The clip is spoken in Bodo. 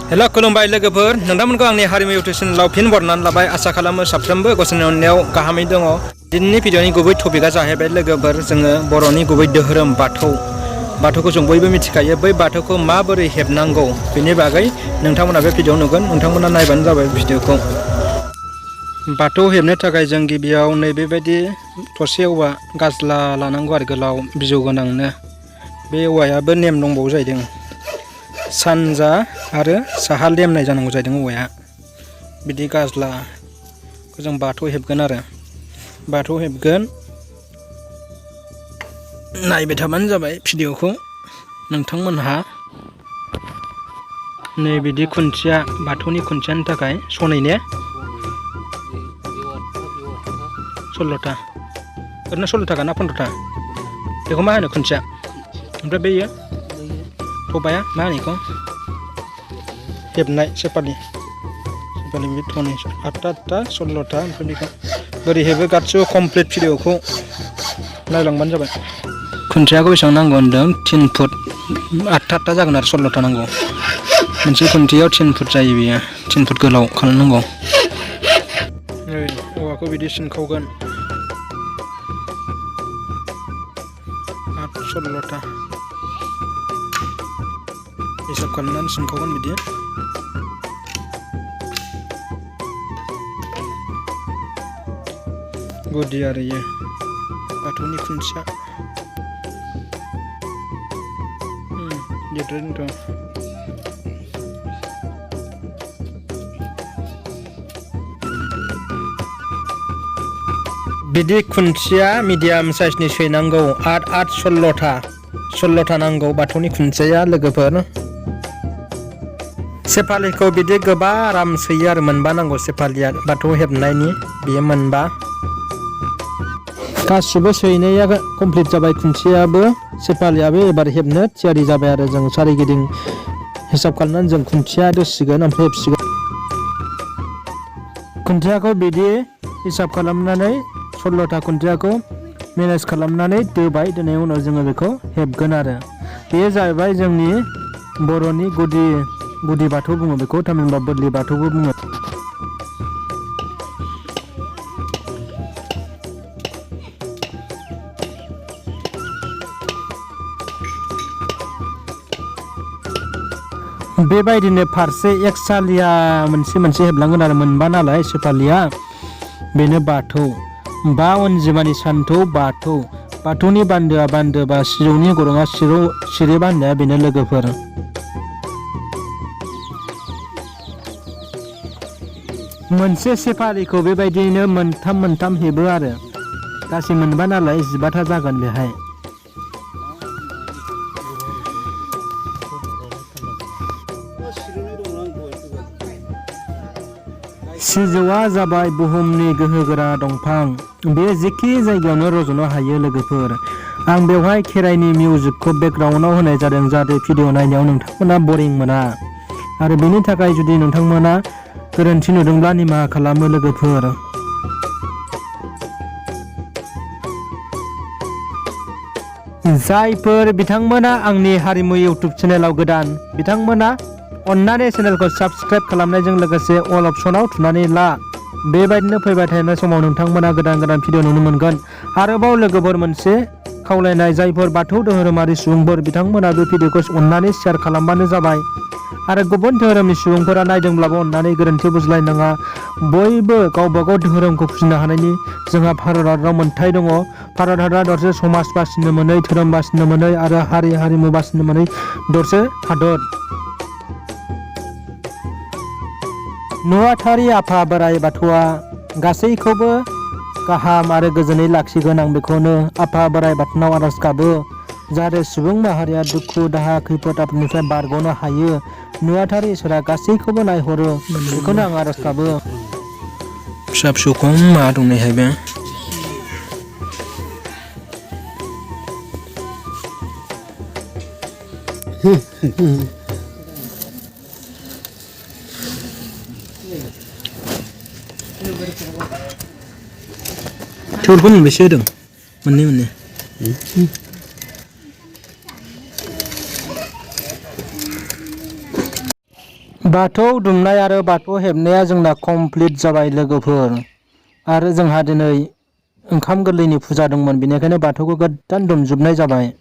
हेल' खुलुमबाय लोगोफोर नोंथांमोनखौ आंनि हारिमु इउटुब चेनेलाव फिन बरनायनानै लाबाय आसा खालामो साफ्रोमबो गावसोरनि अननायाव गाहामै दङ। दिनैनि भिडिअनि गुबै टपिकआ जाहैबाय लोगोफोर जोङो बर'नि गुबै धोरोम बाथौखौ जों बयबो मिथिखायो। बै बाथौखौ माबोरै हेबनांगौ बेनि बागै नोंथांमोना बे भिडिअआव नुगोन। नोंथांमोना नायबानो जाबाय भिडिअखौ। बाथौ हेबनो थाखाय जों गिबियाव नैबेबायदि थरसे औवा गाजला लानांगौ आरो गोलाव बिजौ गोनांनो। बे औवायाबो नेम दंबावो जाहैदों। सानजा आरो साहा लेमनाय जानांगौ जाहैदों औवाया। बिदि गाजलाखौ जों बाथौ हेबगोन आरो बाथौ हेबगोन। नायबाय थाबानो जाबाय भिडिअखौ। नोंथांमोनहा नै बिदि खुन्थिया बाथौनि खुन्थियानि थाखाय सनैने 16था ओरैनो 16 थाखा ना 15था बेखौ मा होनो खुन्थिया? ओमफ्राय बेयो थबाया मा होनो बेखौ? हेबनाय सेपालि बे थनै 8था 16था ओमफ्राय बेखौ बोरै हेबो गासिबो कमप्लिट भिडिअखौ नायलांबानो जाबाय। खुन्थियाखौ बेसेबां नांगौ होनदों 3 फुट 8था जागोन आरो 16था नांगौ। मोनसे खुन्थियायाव 3 फुट जायो बेयो 3 फुट गोलाव खालामनांगौ। औवाखौ बिदि सिनखावगोन 8 16था हिसाब खालामनानै सिनखावगोन बिदि। गुदि आरो इयो बाथौनि खुन्थिया लिरदोंथ'। बिदि खुन्थिया मिडियाम साइजनि सैनांगौ 8 8 16था नांगौ बाथौनि खुन्थियाया लोगोफोर। सेफालिखौ बिदि गोबा आराम सैयो आरो मोनबा नांगौ सेफालिया बाथौ हेबनायनि बेयो मोनबा। गासिबो सैनाया कमप्लिट जाबाय। खुन्थियाबो सेफालियाबो एबार हेबनो थियारि जाबाय आरो जों सारिगिदिं हिसाब खालामनानै जों खुन्थिया दोसिगोन ओमफ्राय हेबसिगोन। खुन्थियाखौ बिदि हिसाब खालामनानै 16था खुन्थियाखौ मेनेज खालामनानै दोबाय। दोननायनि उनाव जोङो बेखौ हेबगोन आरो बेयो जाहैबाय जोंनि बर'नि गुदि बाथौ बुङो बेखौ थामहिनबा बोरलि बाथौबो बुङो। बेबायदिनो फारसे एकसालिया मोनसे हेबलांगोन आरो मोनबा नालाय सेफालिया बेनो बाथौ। 5 अनजिमानि सान्थौ बाथौनि बान्दोआ बान्दो बा सिजौनि गरङा सिरे बान्दाया बेनो लोगोफोर। मोनसे सेफालिखौ बेबायदिनो मोनथाम हेबो आरो गासै मोनबा नालाय 15था जागोन बेहाय। सिजौआ जाबाय बुहुमनि गोहोगोरा दंफां। बे जेखि जायगायावनो रज'नो हायो लोगोफोर। आं बेवहाय खेराइनि मिउजिकखौ बेकग्राउन्डआव होनाय जादों जाहाथे भिडिअ नायनायाव नोंथांमोना बरिं मोना आरो बेनि थाखाय जुदि नोंथांमोना गोरोन्थि नुदोंब्ला निमाहा खालामो लोगोफोर। जायफोर बिथांमोना आंनि हारिमु इउटुब चेनेलाव गोदान बिथांमोना अन्नानै चेनेलखौ साबस्क्राइब खालामनायजों लोगोसे अल अपसनाव थुनानै ला। बेबायदिनो फैबाय थानाय समाव नोंथांमोना गोदान भिडिअ नुनो मोनगोन। आरोबाव लोगोफोर मोनसे खावलायनाय, जायफोर बाथौ धोरोमारि सुबुंफोर बिथांमोना बे भिडिअखौ अन्नानै शेयार खालामबानो जाबाय। आरो गुबुन धोरोमनि सुबुंफोरा नायदोंब्लाबो अन्नानै गोरोन्थि बुजिलायनाङा। बयबो गावबागाव धोरोमखौ फुजिनो हानायनि जोंहा भारत हादराव मोन्थाय दङ। भारत हादरा दरसे समाज बासिनो मोनै, धोरोम बासिनो मोनै आरो हारिमु बासिनो मोनै दरसे हादर। नुवाथारि आफा बोराइ बाथौआ गासैखौबो गाहाम आरो गोजोनै लाखिगोन। आं बेखौनो आफा बोराइ बाथौनाव आरज गाबो जाहाथे सुबुं माहारिया दुखु दाहा खैफोद आफोदनिफ्राय बारग'नो हायो। नुवाथारि इसोरा गासैखौबो नायहरो बेखौनो आं आरज गाबो। फिसा फिसौ खम मा दंनायहाय बे थेवलखौ मोनबेसे होदों? मोननै बाथौ दुमनाय आरो बाथौ हेबनाया जोंना कमप्लिट जाबाय लोगोफोर। आरो जोंहा दिनै ओंखाम गोरलैनि फुजा दंमोन, बेनिखायनो बाथौखौ गोदान दुमजोबनाय जाबाय।